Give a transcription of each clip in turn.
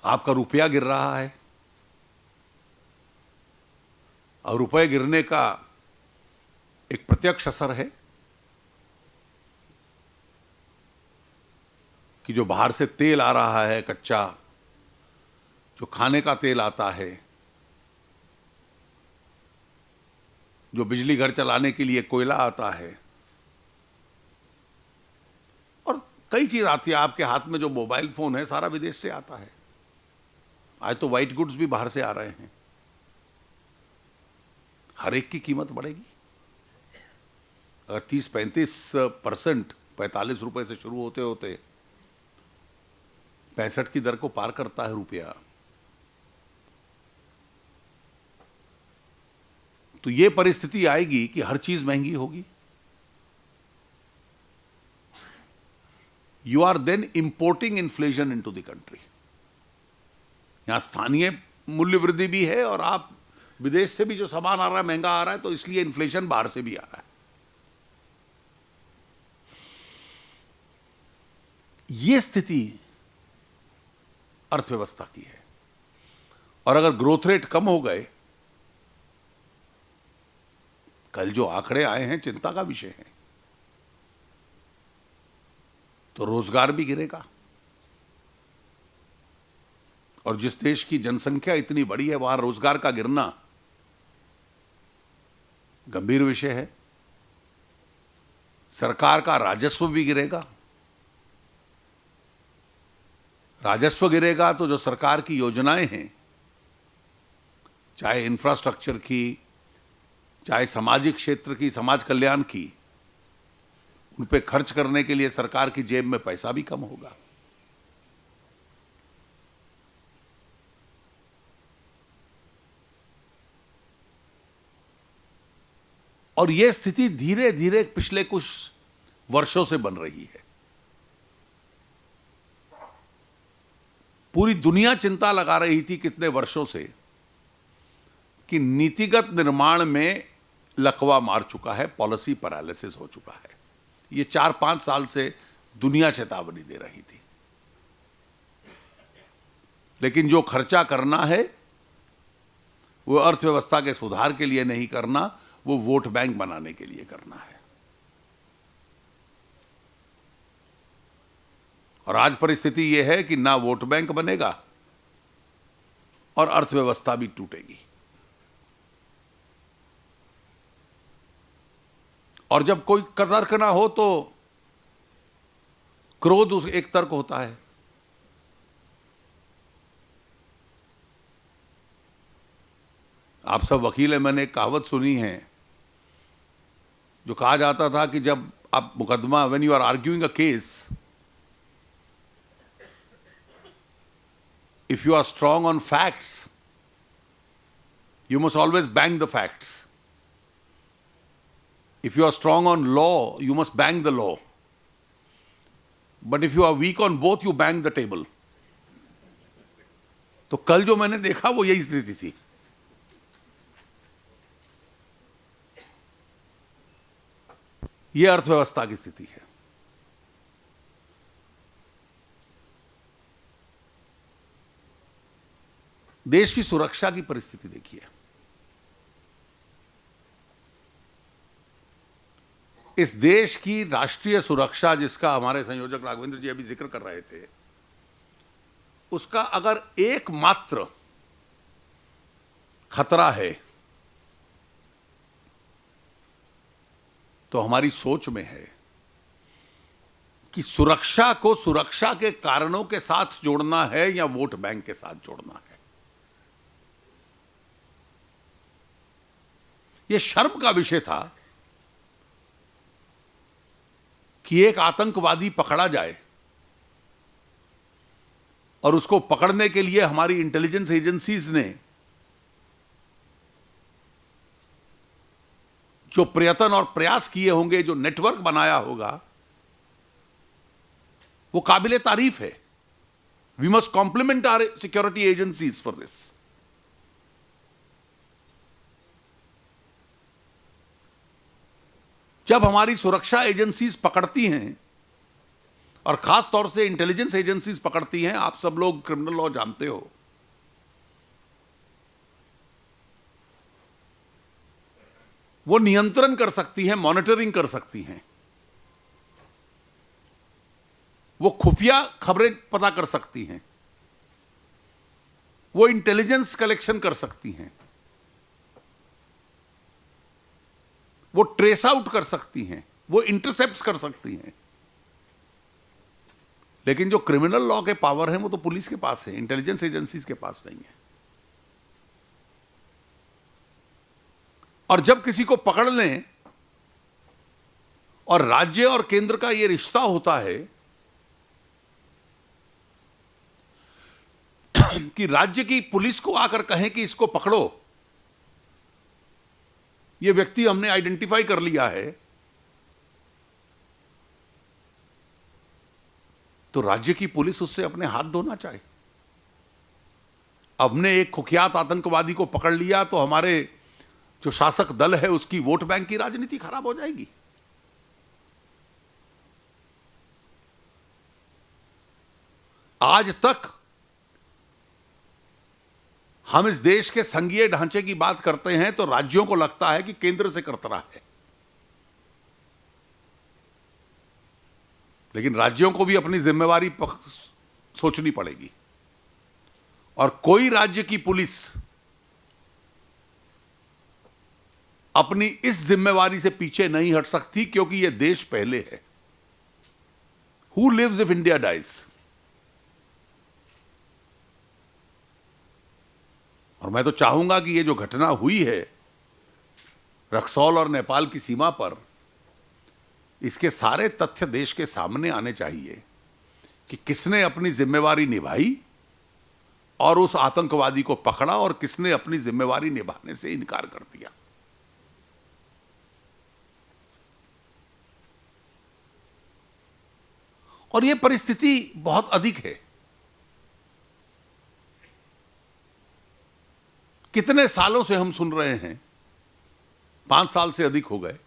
आपका रुपया गिर रहा है, और रुपये गिरने का एक प्रत्यक्ष असर है कि जो बाहर से तेल आ रहा है कच्चा, जो खाने का तेल आता है, जो बिजली घर चलाने के लिए कोयला आता है, और कई चीज आती है। आपके हाथ में जो मोबाइल फोन है सारा विदेश से आता है। आज तो व्हाइट गुड्स भी बाहर से आ रहे हैं। हर एक की कीमत बढ़ेगी। अगर 30-35% 45 रुपए से शुरू होते होते 65 की दर को पार करता है रुपया, तो यह परिस्थिति आएगी कि हर चीज महंगी होगी। You are then importing inflation into the country. यहां स्थानीय मूल्य वृद्धि भी है और आप विदेश से भी जो सामान आ रहा है महंगा आ रहा है, तो इसलिए इन्फ्लेशन बाहर से भी आ रहा है। यह स्थिति अर्थव्यवस्था की है। और अगर ग्रोथ रेट कम हो गए, कल जो आंकड़े आए हैं चिंता का विषय है, तो रोजगार भी गिरेगा। और जिस देश की जनसंख्या इतनी बड़ी है वहां रोजगार का गिरना गंभीर विषय है। सरकार का राजस्व भी गिरेगा। राजस्व गिरेगा तो जो सरकार की योजनाएं हैं, चाहे इंफ्रास्ट्रक्चर की, चाहे सामाजिक क्षेत्र की, समाज कल्याण की, उन पे खर्च करने के लिए सरकार की जेब में पैसा भी कम होगा। और यह स्थिति धीरे धीरे पिछले कुछ वर्षों से बन रही है। पूरी दुनिया चिंता लगा रही थी कितने वर्षों से कि नीतिगत निर्माण में लकवा मार चुका है, पॉलिसी पैरालिसिस हो चुका है। ये 4-5 साल से दुनिया चेतावनी दे रही थी। लेकिन जो खर्चा करना है वो अर्थव्यवस्था के सुधार के लिए नहीं करना, वो वोट बैंक बनाने के लिए करना है। और आज परिस्थिति यह है कि ना वोट बैंक बनेगा और अर्थव्यवस्था भी टूटेगी। और जब कोई तर्क ना हो तो क्रोध उस एक तर्क होता है। आप सब वकील हैं, मैंने एक कहावत सुनी है जो कहा जाता था कि जब आप मुकदमा, when you are arguing a case, if you are strong on facts, you must always bang the facts. If you are strong on law, you must bang the law. But if you are weak on both, you bang the table. तो कल जो मैंने देखा वो यही स्थिति थी। ये अर्थव्यवस्था की स्थिति है। देश की सुरक्षा की परिस्थिति देखिए। इस देश की राष्ट्रीय सुरक्षा, जिसका हमारे संयोजक राघवेंद्र जी अभी जिक्र कर रहे थे, उसका अगर एकमात्र खतरा है तो हमारी सोच में है कि सुरक्षा को सुरक्षा के कारणों के साथ जोड़ना है या वोट बैंक के साथ जोड़ना है। यह शर्म का विषय था कि एक आतंकवादी पकड़ा जाए और उसको पकड़ने के लिए हमारी इंटेलिजेंस एजेंसीज ने जो प्रयत्न और प्रयास किए होंगे, जो नेटवर्क बनाया होगा, वो काबिले तारीफ है। We must compliment our security agencies for this. जब हमारी सुरक्षा एजेंसीज पकड़ती हैं और खास तौर से इंटेलिजेंस एजेंसीज पकड़ती हैं। आप सब लोग क्रिमिनल लॉ जानते हो, वो नियंत्रण कर सकती हैं, मॉनिटरिंग कर सकती हैं, वो खुफिया खबरें पता कर सकती हैं, वो इंटेलिजेंस कलेक्शन कर सकती हैं, वो ट्रेस आउट कर सकती हैं, वो इंटरसेप्ट कर सकती हैं। लेकिन जो क्रिमिनल लॉ के पावर हैं वो तो पुलिस के पास है, इंटेलिजेंस एजेंसीज के पास नहीं है। और जब किसी को पकड़ लें, और राज्य और केंद्र का यह रिश्ता होता है कि राज्य की पुलिस को आकर कहें कि इसको पकड़ो, ये व्यक्ति हमने आइडेंटिफाई कर लिया है, तो राज्य की पुलिस उससे अपने हाथ धोना चाहे। हमने एक कुख्यात आतंकवादी को पकड़ लिया तो हमारे जो शासक दल है उसकी वोट बैंक की राजनीति खराब हो जाएगी। आज तक हम इस देश के संघीय ढांचे की बात करते हैं तो राज्यों को लगता है कि केंद्र से करतरा है, लेकिन राज्यों को भी अपनी जिम्मेवारी सोचनी पड़ेगी। और कोई राज्य की पुलिस अपनी इस जिम्मेवारी से पीछे नहीं हट सकती, क्योंकि यह देश पहले है। Who lives if India dies. और मैं तो चाहूंगा कि ये जो घटना हुई है रक्सौल और नेपाल की सीमा पर, इसके सारे तथ्य देश के सामने आने चाहिए कि किसने अपनी जिम्मेवारी निभाई और उस आतंकवादी को पकड़ा, और किसने अपनी जिम्मेवारी निभाने से इनकार कर दिया। और यह परिस्थिति बहुत अधिक है। कितने सालों से हम सुन रहे हैं, 5 साल से अधिक हो गए,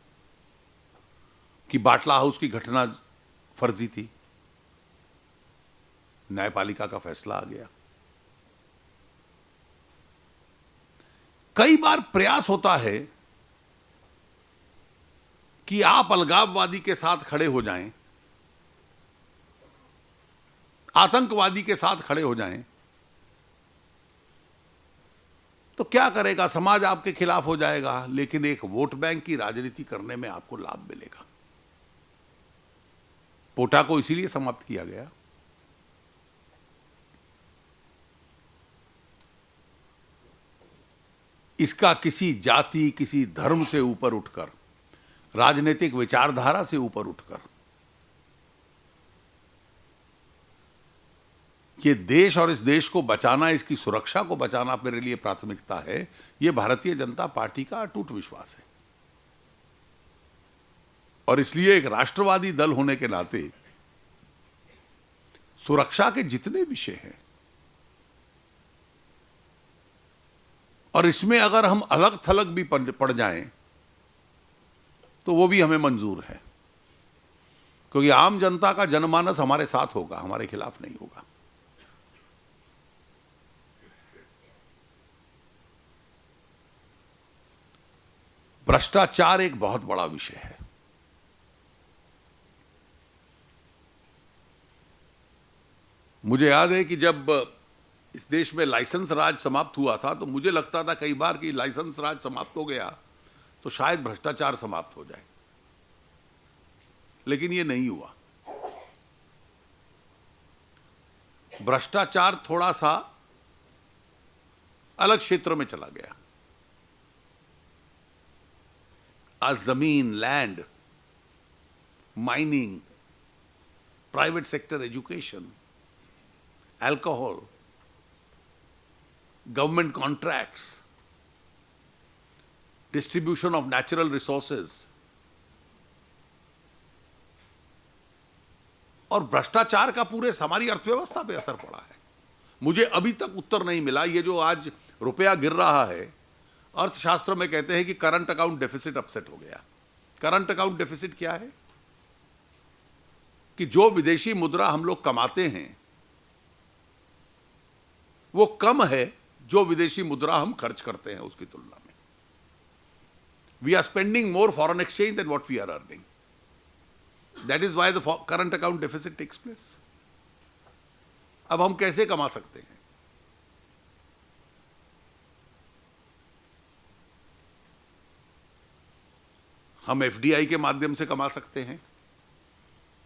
कि बाटला हाउस की घटना फर्जी थी। न्यायपालिका का फैसला आ गया। कई बार प्रयास होता है कि आप अलगाववादी के साथ खड़े हो जाएं, आतंकवादी के साथ खड़े हो जाएं, तो क्या करेगा, समाज आपके खिलाफ हो जाएगा, लेकिन एक वोट बैंक की राजनीति करने में आपको लाभ मिलेगा। पोटा को इसीलिए समाप्त किया गया। इसका किसी जाति, किसी धर्म से ऊपर उठकर, राजनीतिक विचारधारा से ऊपर उठकर, ये देश और इस देश को बचाना, इसकी सुरक्षा को बचाना मेरे लिए प्राथमिकता है। ये भारतीय जनता पार्टी का अटूट विश्वास है। और इसलिए एक राष्ट्रवादी दल होने के नाते सुरक्षा के जितने विषय हैं, और इसमें अगर हम अलग थलग भी पड़ जाएं तो वो भी हमें मंजूर है, क्योंकि आम जनता का जनमानस हमारे साथ होगा, हमारे खिलाफ नहीं होगा। भ्रष्टाचार एक बहुत बड़ा विषय है। मुझे याद है कि जब इस देश में लाइसेंस राज समाप्त हुआ था तो मुझे लगता था कई बार कि लाइसेंस राज समाप्त हो गया तो शायद भ्रष्टाचार समाप्त हो जाए, लेकिन ये नहीं हुआ। भ्रष्टाचार थोड़ा सा अलग क्षेत्र में चला गया। आज जमीन, land, mining, private sector education, alcohol, government contracts, distribution of natural resources, और भ्रष्टाचार का पूरे हमारी अर्थव्यवस्था पे असर पड़ा है। मुझे अभी तक उत्तर नहीं मिला। ये जो आज रुपया गिर रहा है, अर्थशास्त्र में कहते हैं कि करंट अकाउंट डेफिसिट अपसेट हो गया। करंट अकाउंट डेफिसिट क्या है? कि जो विदेशी मुद्रा हम लोग कमाते हैं वो कम है जो विदेशी मुद्रा हम खर्च करते हैं उसकी तुलना में। We are spending more foreign exchange than what we are earning. That is why the current account deficit takes place. अब हम कैसे कमा सकते हैं? हम एफडीआई के माध्यम से कमा सकते हैं।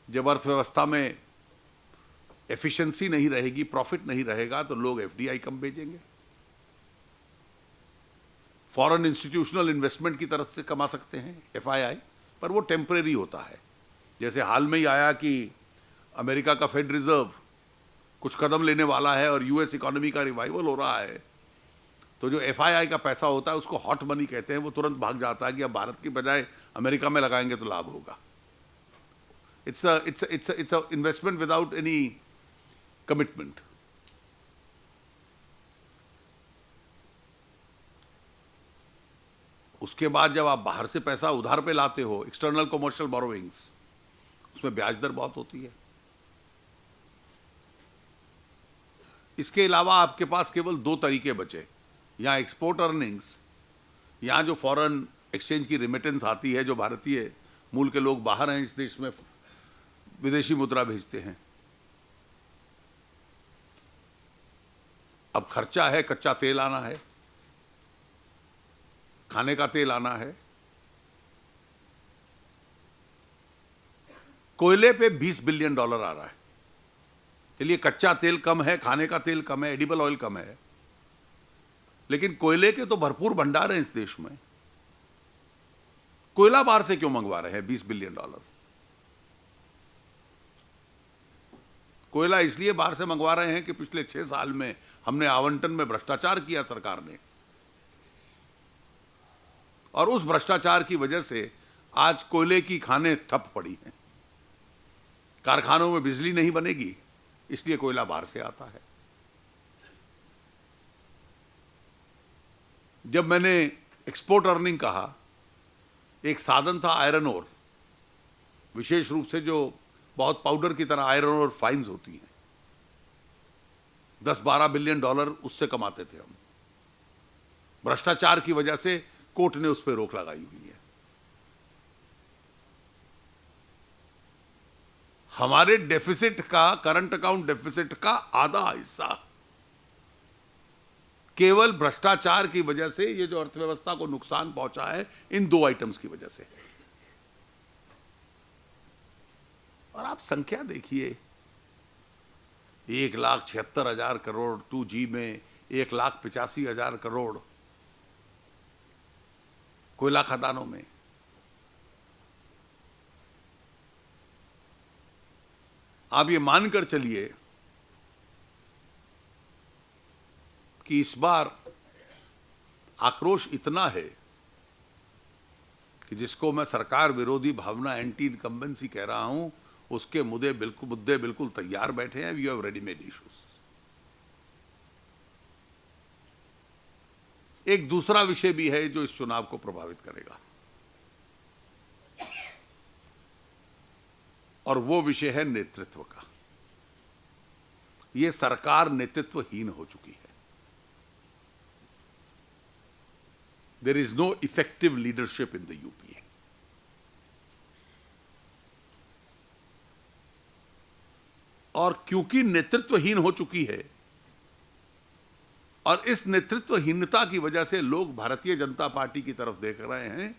जब अर्थव्यवस्था में एफिशिएंसी नहीं रहेगी, प्रॉफिट नहीं रहेगा, तो लोग एफडीआई कम भेजेंगे। फॉरेन इंस्टीट्यूशनल इन्वेस्टमेंट की तरफ से कमा सकते हैं, एफआईआई, पर वो टेम्परेरी होता है। जैसे हाल में ही आया कि अमेरिका का फेड रिजर्व कुछ कदम लेने वाला है और यूएस इकोनॉमी का रिवाइवल हो रहा है, तो जो एफआईआई का पैसा होता है उसको हॉट मनी कहते हैं, वो तुरंत भाग जाता है कि अब भारत की बजाय अमेरिका में लगाएंगे तो लाभ होगा। It's a investment without any commitment. उसके बाद जब आप बाहर से पैसा उधार पे लाते हो, एक्सटर्नल कमर्शियल बोरोइंग्स, उसमें ब्याज दर बहुत होती है। इसके अलावा आपके पास केवल दो तरीके बचे, यहाँ एक्सपोर्ट अर्निंग्स, यहाँ जो फॉरेन एक्सचेंज की रिमिटेंस आती है, जो भारतीय मूल के लोग बाहर हैं इस देश में विदेशी मुद्रा भेजते हैं। अब खर्चा है, कच्चा तेल आना है, खाने का तेल आना है। कोयले पे $20 बिलियन आ रहा है। चलिए कच्चा तेल कम है, खाने का तेल कम है, एडिबल ऑयल कम है, लेकिन कोयले के तो भरपूर भंडार हैं इस देश में। कोयला बाहर से क्यों मंगवा रहे हैं $20 बिलियन? कोयला इसलिए बाहर से मंगवा रहे हैं कि पिछले 6 साल में हमने आवंटन में भ्रष्टाचार किया सरकार ने, और उस भ्रष्टाचार की वजह से आज कोयले की खानें ठप पड़ी हैं। कारखानों में बिजली नहीं बनेगी, इसलिए कोयला बाहर से आता है। जब मैंने एक्सपोर्ट अर्निंग कहा, एक साधन था आयरन ओर, विशेष रूप से जो बहुत पाउडर की तरह आयरन ओर फाइन्स होती हैं, $10-12 बिलियन उससे कमाते थे हम। भ्रष्टाचार की वजह से कोर्ट ने उस पर रोक लगाई हुई है। हमारे डेफिसिट का, करंट अकाउंट डेफिसिट का आधा हिस्सा केवल भ्रष्टाचार की वजह से, ये जो अर्थव्यवस्था को नुकसान पहुंचा है, इन दो आइटम्स की वजह से। और आप संख्या देखिए, 1,76,000 करोड़ 2G में, 1,85,000 करोड़ कोयला खदानों में। आप ये मानकर चलिए कि इस बार आक्रोश इतना है कि जिसको मैं सरकार विरोधी भावना, एंटी इनकम्बेंसी कह रहा हूं, उसके मुद्दे बिल्कुल तैयार बैठे हैं। We have readymade issues. एक दूसरा विषय भी है जो इस चुनाव को प्रभावित करेगा, और वो विषय है नेतृत्व का। ये सरकार नेतृत्वहीन हो चुकी है। There is no effective leadership in the UPA. और क्योंकि नेतृत्वहीन हो चुकी है, और इस नेतृत्वहीनता की वजह से लोग भारतीय जनता पार्टी की तरफ देख रहे हैं,